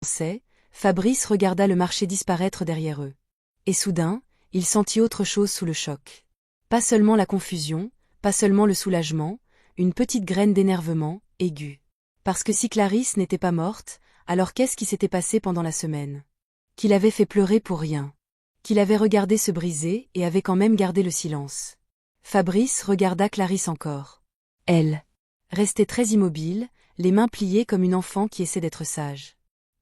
s'amorçait, Fabrice regarda le marché disparaître derrière eux. Et soudain, il sentit autre chose sous le choc. Pas seulement la confusion, pas seulement le soulagement, une petite graine d'énervement, aiguë. Parce que si Clarisse n'était pas morte, alors qu'est-ce qui s'était passé pendant la semaine? Qu'il avait fait pleurer pour rien. Qu'il avait regardé se briser et avait quand même gardé le silence. Fabrice regarda Clarisse encore. Elle restait très immobile, les mains pliées comme une enfant qui essaie d'être sage.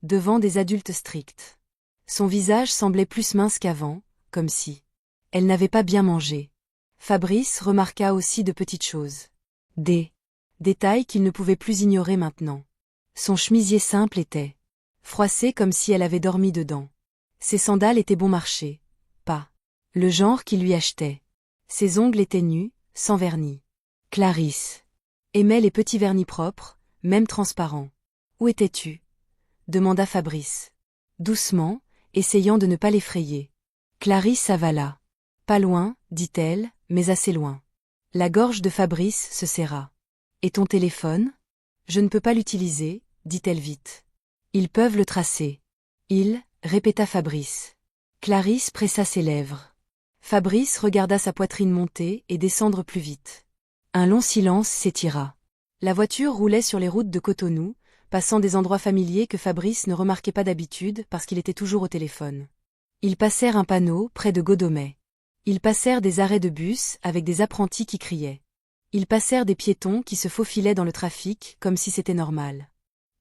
Devant des adultes stricts. Son visage semblait plus mince qu'avant, comme si elle n'avait pas bien mangé. Fabrice remarqua aussi de petites choses. Des détails qu'il ne pouvait plus ignorer maintenant. Son chemisier simple était froissé comme si elle avait dormi dedans. Ses sandales étaient bon marché. Pas le genre qui lui achetait. Ses ongles étaient nus, sans vernis. Clarisse aimait les petits vernis propres, même transparents. Où étais-tu? Demanda Fabrice. Doucement, essayant de ne pas l'effrayer. Clarisse avala. Pas loin, dit-elle, mais assez loin. La gorge de Fabrice se serra. Et ton téléphone? Je ne peux pas l'utiliser, dit-elle vite. Ils peuvent le tracer. Il, répéta Fabrice. Clarisse pressa ses lèvres. Fabrice regarda sa poitrine monter et descendre plus vite. Un long silence s'étira. La voiture roulait sur les routes de Cotonou, passant des endroits familiers que Fabrice ne remarquait pas d'habitude parce qu'il était toujours au téléphone. Ils passèrent un panneau près de Godomey. Ils passèrent des arrêts de bus avec des apprentis qui criaient. Ils passèrent des piétons qui se faufilaient dans le trafic comme si c'était normal.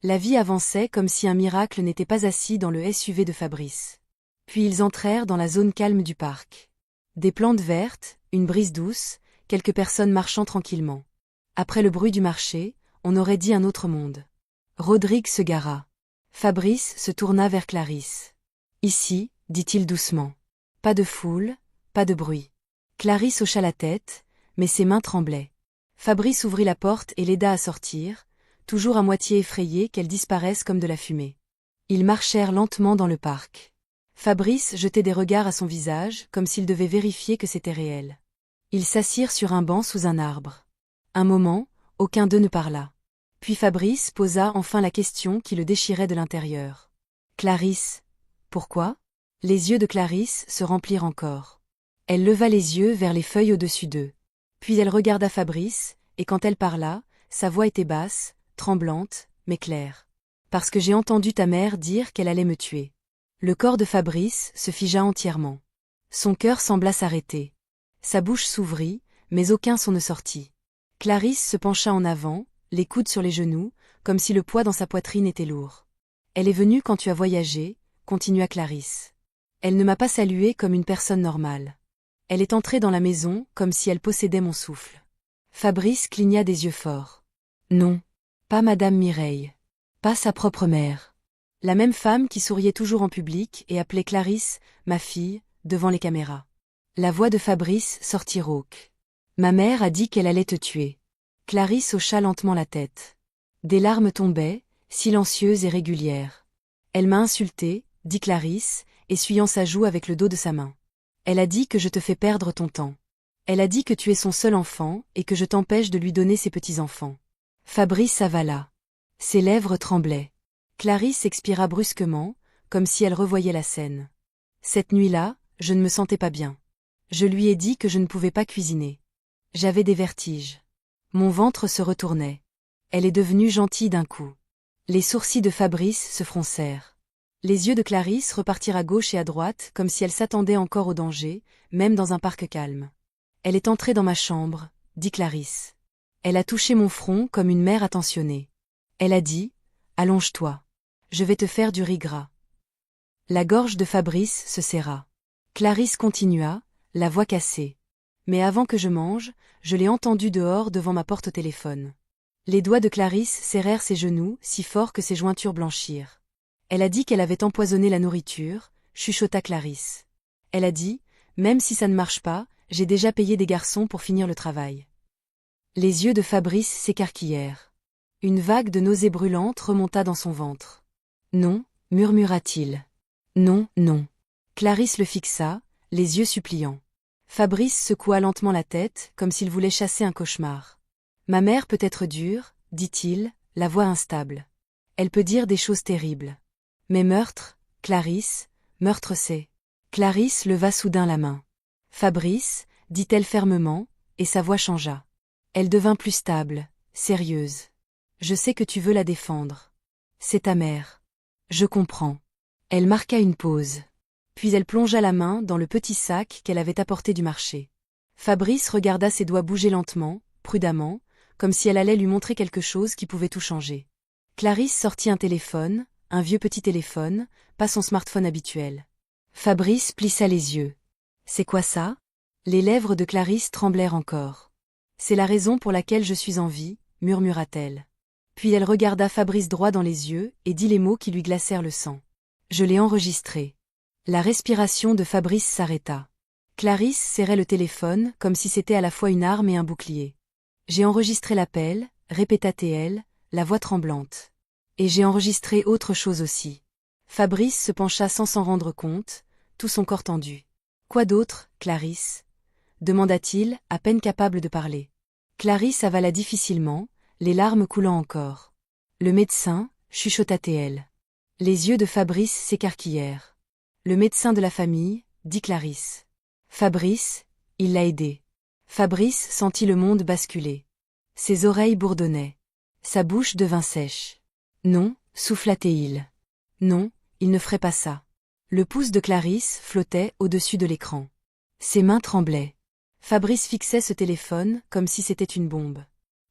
La vie avançait comme si un miracle n'était pas assis dans le SUV de Fabrice. Puis ils entrèrent dans la zone calme du parc. Des plantes vertes, une brise douce, quelques personnes marchant tranquillement. Après le bruit du marché, on aurait dit un autre monde. Rodrigue se gara. Fabrice se tourna vers Clarisse. Ici, dit-il doucement. Pas de foule, pas de bruit. Clarisse hocha la tête, mais ses mains tremblaient. Fabrice ouvrit la porte et l'aida à sortir, toujours à moitié effrayée qu'elle disparaisse comme de la fumée. Ils marchèrent lentement dans le parc. Fabrice jetait des regards à son visage, comme s'il devait vérifier que c'était réel. Ils s'assirent sur un banc sous un arbre. Un moment, aucun d'eux ne parla. Puis Fabrice posa enfin la question qui le déchirait de l'intérieur. Clarisse. Pourquoi? Les yeux de Clarisse se remplirent encore. Elle leva les yeux vers les feuilles au-dessus d'eux. Puis elle regarda Fabrice, et quand elle parla, sa voix était basse, tremblante, mais claire. Parce que j'ai entendu ta mère dire qu'elle allait me tuer. Le corps de Fabrice se figea entièrement. Son cœur sembla s'arrêter. Sa bouche s'ouvrit, mais aucun son ne sortit. Clarisse se pencha en avant, les coudes sur les genoux, comme si le poids dans sa poitrine était lourd. Elle est venue quand tu as voyagé, continua Clarisse. Elle ne m'a pas saluée comme une personne normale. Elle est entrée dans la maison comme si elle possédait mon souffle. Fabrice cligna des yeux forts. Non. Pas Madame Mireille. Pas sa propre mère. La même femme qui souriait toujours en public et appelait Clarisse, ma fille, devant les caméras. La voix de Fabrice sortit rauque. Ma mère a dit qu'elle allait te tuer. Clarisse hocha lentement la tête. Des larmes tombaient, silencieuses et régulières. Elle m'a insultée, dit Clarisse, essuyant sa joue avec le dos de sa main. Elle a dit que je te fais perdre ton temps. Elle a dit que tu es son seul enfant et que je t'empêche de lui donner ses petits-enfants. Fabrice avala. Ses lèvres tremblaient. Clarisse expira brusquement, comme si elle revoyait la scène. Cette nuit-là, je ne me sentais pas bien. Je lui ai dit que je ne pouvais pas cuisiner. J'avais des vertiges. Mon ventre se retournait. Elle est devenue gentille d'un coup. Les sourcils de Fabrice se froncèrent. Les yeux de Clarisse repartirent à gauche et à droite comme si elle s'attendait encore au danger, même dans un parc calme. Elle est entrée dans ma chambre, dit Clarisse. Elle a touché mon front comme une mère attentionnée. Elle a dit, allonge-toi. Je vais te faire du riz gras. La gorge de Fabrice se serra. Clarisse continua, la voix cassée. Mais avant que je mange, je l'ai entendu dehors devant ma porte au téléphone. Les doigts de Clarisse serrèrent ses genoux si fort que ses jointures blanchirent. Elle a dit qu'elle avait empoisonné la nourriture, chuchota Clarisse. Elle a dit, même si ça ne marche pas, j'ai déjà payé des garçons pour finir le travail. Les yeux de Fabrice s'écarquillèrent. Une vague de nausées brûlantes remonta dans son ventre. Non, murmura-t-il. Non, non. Clarisse le fixa, les yeux suppliants. Fabrice secoua lentement la tête, comme s'il voulait chasser un cauchemar. Ma mère peut être dure, dit-il, la voix instable. Elle peut dire des choses terribles. Mais meurtre, Clarisse, meurtre c'est. Clarisse leva soudain la main. Fabrice, dit-elle fermement, et sa voix changea. Elle devint plus stable, sérieuse. Je sais que tu veux la défendre. C'est ta mère. Je comprends. Elle marqua une pause. Puis elle plongea la main dans le petit sac qu'elle avait apporté du marché. Fabrice regarda ses doigts bouger lentement, prudemment, comme si elle allait lui montrer quelque chose qui pouvait tout changer. Clarisse sortit un téléphone, un vieux petit téléphone, pas son smartphone habituel. Fabrice plissa les yeux. C'est quoi ça? Les lèvres de Clarisse tremblèrent encore. C'est la raison pour laquelle je suis en vie, murmura-t-elle. Puis elle regarda Fabrice droit dans les yeux et dit les mots qui lui glacèrent le sang. Je l'ai enregistré. La respiration de Fabrice s'arrêta. Clarisse serrait le téléphone comme si c'était à la fois une arme et un bouclier. J'ai enregistré l'appel, répéta-t-elle, la voix tremblante. Et j'ai enregistré autre chose aussi. Fabrice se pencha sans s'en rendre compte, tout son corps tendu. Quoi d'autre, Clarisse? Demanda-t-il, à peine capable de parler. Clarisse avala difficilement, les larmes coulant encore. Le médecin, chuchota-t-elle. Les yeux de Fabrice s'écarquillèrent. Le médecin de la famille, dit Clarisse. Fabrice, il l'a aidé. Fabrice sentit le monde basculer. Ses oreilles bourdonnaient. Sa bouche devint sèche. Non, souffla-t-il. Non, il ne ferait pas ça. Le pouce de Clarisse flottait au-dessus de l'écran. Ses mains tremblaient. Fabrice fixait ce téléphone comme si c'était une bombe.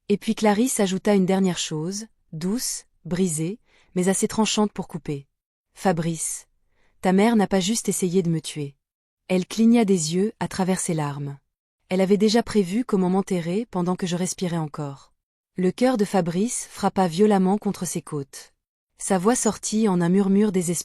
Et puis Clarisse ajouta une dernière chose, douce, brisée, mais assez tranchante pour couper. Fabrice, ta mère n'a pas juste essayé de me tuer. Elle cligna des yeux à travers ses larmes. Elle avait déjà prévu comment m'enterrer pendant que je respirais encore. Le cœur de Fabrice frappa violemment contre ses côtes. Sa voix sortit en un murmure désespéré.